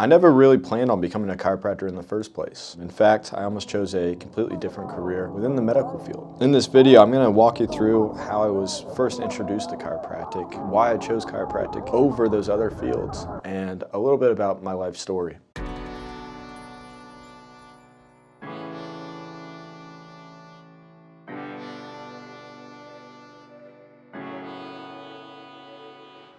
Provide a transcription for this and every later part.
I never really planned on becoming a chiropractor in the first place. In fact, I almost chose a completely different career within the medical field. In this video, I'm going to walk you through how I was first introduced to chiropractic, why I chose chiropractic over those other fields, and a little bit about my life story.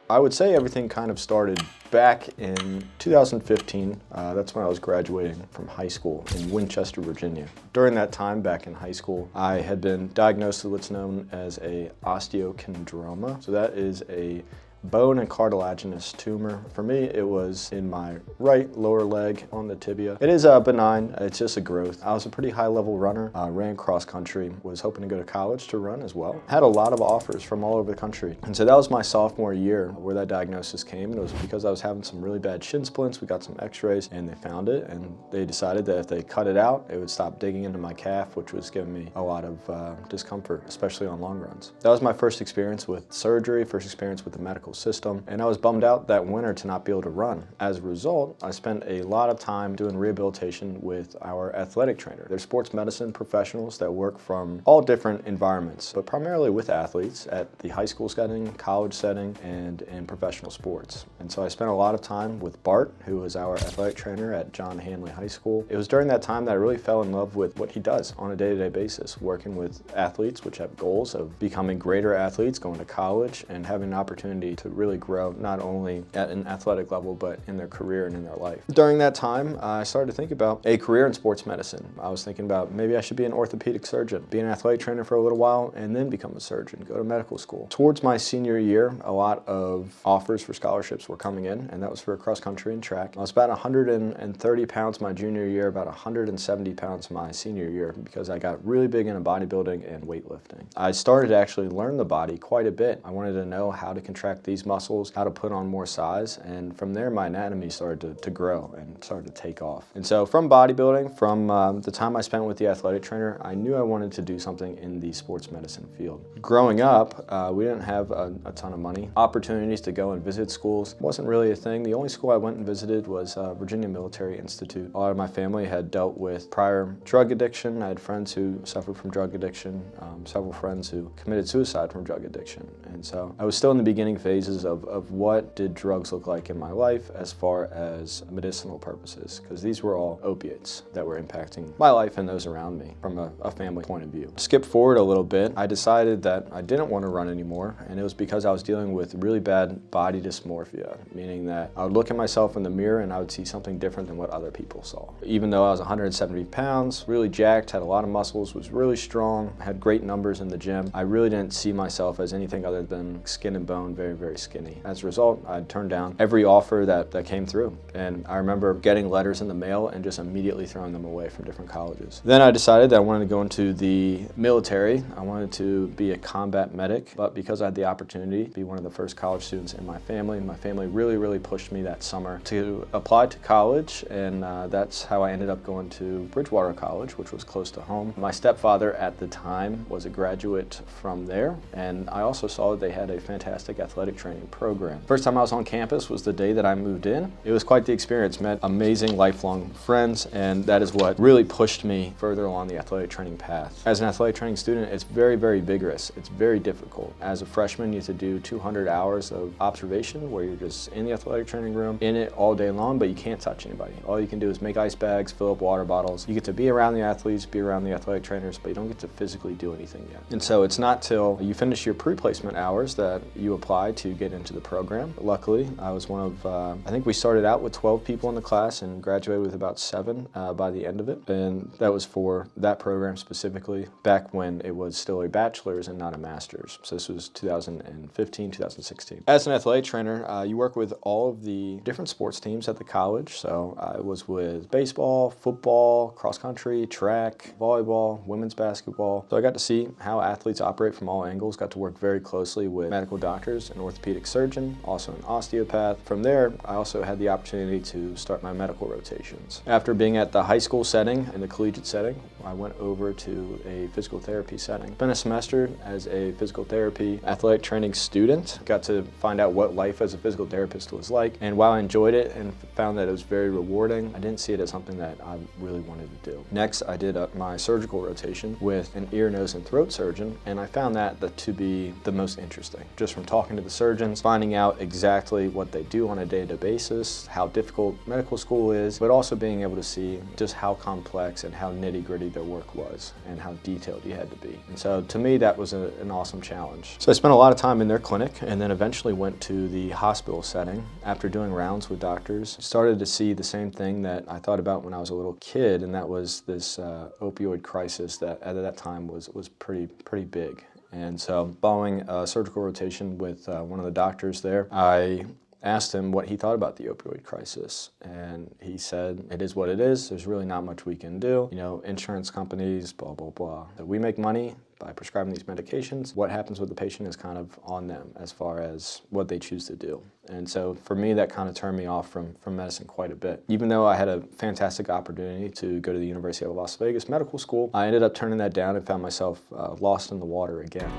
I would say everything kind of started back in 2015. That's when I was graduating from high school in Winchester, Virginia. During that time back in high school, I had been diagnosed with what's known as a osteochondroma. So that is a bone and cartilaginous tumor. For me, it was in my right lower leg on the tibia. It is benign, it's just a growth. I was a pretty high level runner, ran cross country, was hoping to go to college to run as well. Had a lot of offers from all over the country. And so that was my sophomore year where that diagnosis came. And it was because I was having some really bad shin splints. We got some x-rays and they found it, and they decided that if they cut it out, it would stop digging into my calf, which was giving me a lot of discomfort, especially on long runs. That was my first experience with surgery, first experience with the medical system, and I was bummed out that winter to not be able to run. As a result, I spent a lot of time doing rehabilitation with our athletic trainer. They're sports medicine professionals that work from all different environments, but primarily with athletes at the high school setting, college setting, and in professional sports. And so I spent a lot of time with Bart, who was our athletic trainer at John Hanley High School. It was during that time that I really fell in love with what he does on a day-to-day basis, working with athletes which have goals of becoming greater athletes, going to college, and having an opportunity to really grow not only at an athletic level but in their career and in their life. During that time, I started to think about a career in sports medicine. I was thinking about maybe I should be an orthopedic surgeon, be an athletic trainer for a little while, and then become a surgeon, go to medical school. Towards my senior year, a lot of offers for scholarships were coming in, and that was for cross country and track. I was about 130 pounds my junior year, about 170 pounds my senior year, because I got really big into bodybuilding and weightlifting. I started to actually learn the body quite a bit. I wanted to know how to contract these muscles, how to put on more size, and from there my anatomy started to grow and started to take off. And so from bodybuilding, from the time I spent with the athletic trainer, I knew I wanted to do something in the sports medicine field. Growing up, we didn't have a ton of money. Opportunities to go and visit schools wasn't really a thing. The only school I went and visited was Virginia Military Institute. A lot of my family had dealt with prior drug addiction. I had friends who suffered from drug addiction, several friends who committed suicide from drug addiction. And so I was still in the beginning phases of what did drugs look like in my life as far as medicinal purposes, because these were all opioids that were impacting my life and those around me from a family point of view. Skip forward a little bit, I decided that I didn't want to run anymore, and it was because I was dealing with really bad body dysmorphia, meaning that I would look at myself in the mirror and I would see something different than what other people saw. Even though I was 170 pounds, really jacked, had a lot of muscles, was really strong, had great numbers in the gym, I really didn't see myself as anything other than skin and bone, very, very skinny. As a result, I turned down every offer that came through. And I remember getting letters in the mail and just immediately throwing them away from different colleges. Then I decided that I wanted to go into the military. I wanted to be a combat medic, but because I had the opportunity to be one of the first college students in my family really, really pushed me that summer to apply to college, and that's how I ended up going to Bridgewater College, which was close to home. My stepfather at the time was a graduate from there, and I also saw that they had a fantastic athletic training program. First time I was on campus was the day that I moved in. It was quite the experience, met amazing lifelong friends, and that is what really pushed me further along the athletic training path. As an athletic training student, it's very, very vigorous. It's very difficult. As a freshman, you have to do 200 hours of observation where you're just in the athletic training room, in it all day long, but you can't touch anybody. All you can do is make ice bags, fill up water bottles. You get to be around the athletes, be around the athletic trainers, but you don't get to physically do anything yet. And so it's not till you finish your pre-placement hours that you apply to get into the program. Luckily, I was one of, I think we started out with 12 people in the class and graduated with about 7 by the end of it. And that was for that program specifically, back when it was still a bachelor's and not a master's. So this was 2015, 2016. As an athletic trainer, you work with all of the different sports teams at the college. So I was with baseball, football, cross country, track, volleyball, women's basketball. So I got to see how athletes operate from all angles, got to work very closely with medical doctors and orthopedic surgeon, also an osteopath. From there, I also had the opportunity to start my medical rotations. After being at the high school setting and the collegiate setting, I went over to a physical therapy setting. Spent a semester as a physical therapy athletic training student. Got to find out what life as a physical therapist was like, and while I enjoyed it and found that it was very rewarding, I didn't see it as something that I really wanted to do. Next, I did my surgical rotation with an ear, nose, and throat surgeon, and I found that to be the most interesting. Just from talking to the surgeons, finding out exactly what they do on a day-to-day basis, how difficult medical school is, but also being able to see just how complex and how nitty-gritty their work was and how detailed you had to be. And so to me, that was an awesome challenge. So I spent a lot of time in their clinic and then eventually went to the hospital setting. After doing rounds with doctors, started to see the same thing that I thought about when I was a little kid, and that was this opioid crisis that at that time was pretty big. And so following a surgical rotation with one of the doctors there, I asked him what he thought about the opioid crisis, and he said, it is what it is, there's really not much we can do. You know, insurance companies, blah, blah, blah. So we make money by prescribing these medications. What happens with the patient is kind of on them as far as what they choose to do. And so for me, that kind of turned me off from medicine quite a bit. Even though I had a fantastic opportunity to go to the University of Las Vegas Medical School, I ended up turning that down and found myself lost in the water again.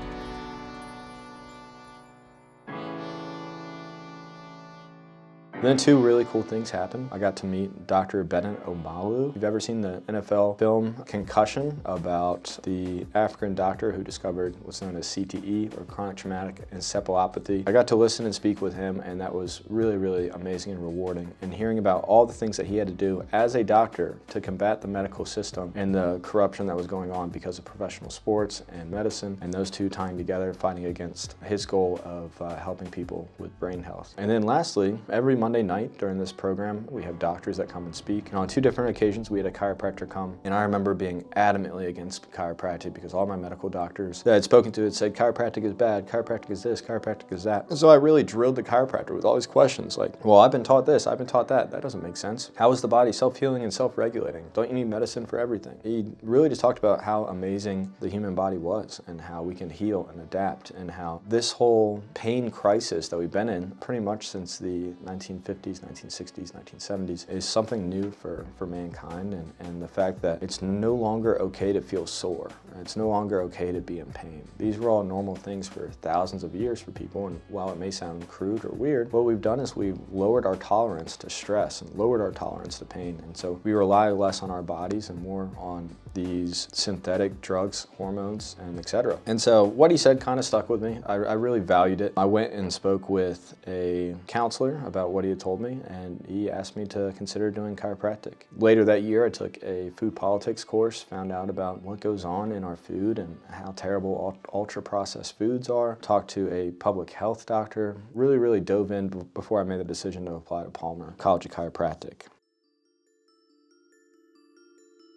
Then two really cool things happened. I got to meet Dr. Bennett Omalu. If you've ever seen the NFL film Concussion about the African doctor who discovered what's known as CTE, or chronic traumatic encephalopathy, I got to listen and speak with him, and that was really, really amazing and rewarding. And hearing about all the things that he had to do as a doctor to combat the medical system and the corruption that was going on because of professional sports and medicine, and those two tying together, fighting against his goal of helping people with brain health. And then lastly, every Monday night during this program, we have doctors that come and speak. And on two different occasions, we had a chiropractor come. And I remember being adamantly against chiropractic because all my medical doctors that I had spoken to had said, chiropractic is bad, chiropractic is this, chiropractic is that. And so I really drilled the chiropractor with all these questions like, well, I've been taught this, I've been taught that. That doesn't make sense. How is the body self-healing and self-regulating? Don't you need medicine for everything? He really just talked about how amazing the human body was and how we can heal and adapt, and how this whole pain crisis that we've been in pretty much since the 1950s, 1960s, 1970s is something new for mankind, and the fact that it's no longer okay to feel sore. It's no longer okay to be in pain. These were all normal things for thousands of years for people, and while it may sound crude or weird, what we've done is we've lowered our tolerance to stress and lowered our tolerance to pain, and so we rely less on our bodies and more on these synthetic drugs, hormones, and etc. And so what he said kind of stuck with me. I really valued it. I went and spoke with a counselor about what he had told me, and he asked me to consider doing chiropractic. Later that year, I took a food politics course, found out about what goes on in our food and how terrible ultra-processed foods are, talked to a public health doctor, really dove in before I made the decision to apply to Palmer College of Chiropractic.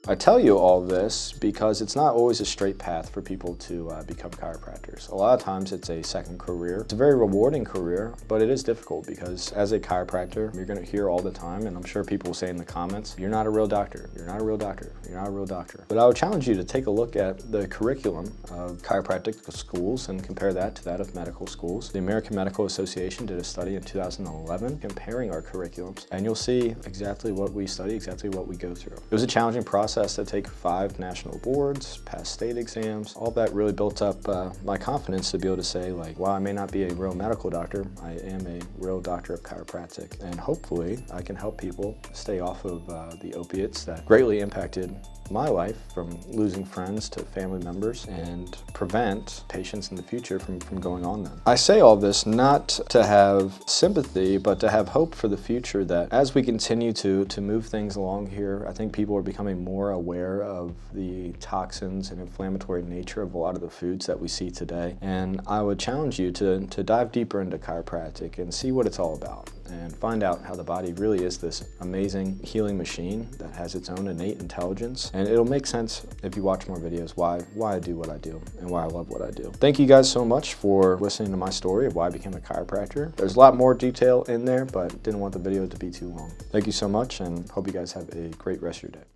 I tell you all this because it's not always a straight path for people to become chiropractors. A lot of times it's a second career. It's a very rewarding career, but it is difficult because as a chiropractor, you're going to hear all the time, and I'm sure people will say in the comments, you're not a real doctor, you're not a real doctor, you're not a real doctor. But I would challenge you to take a look at the curriculum of chiropractic schools and compare that to that of medical schools. The American Medical Association did a study in 2011 comparing our curriculums, and you'll see exactly what we study, exactly what we go through. It was a challenging process to take 5 national boards, pass state exams. All that really built up my confidence to be able to say, like, while I may not be a real medical doctor, I am a real doctor of chiropractic. And hopefully I can help people stay off of the opiates that greatly impacted my life, from losing friends to family members, and prevent patients in the future from going on them. I say all this not to have sympathy, but to have hope for the future, that as we continue to move things along here, I think people are becoming more aware of the toxins and inflammatory nature of a lot of the foods that we see today. And I would challenge you to dive deeper into chiropractic and see what it's all about, and find out how the body really is this amazing healing machine that has its own innate intelligence. And it'll make sense if you watch more videos why I do what I do and why I love what I do. Thank you guys so much for listening to my story of why I became a chiropractor. There's a lot more detail in there, but didn't want the video to be too long. Thank you so much, and hope you guys have a great rest of your day.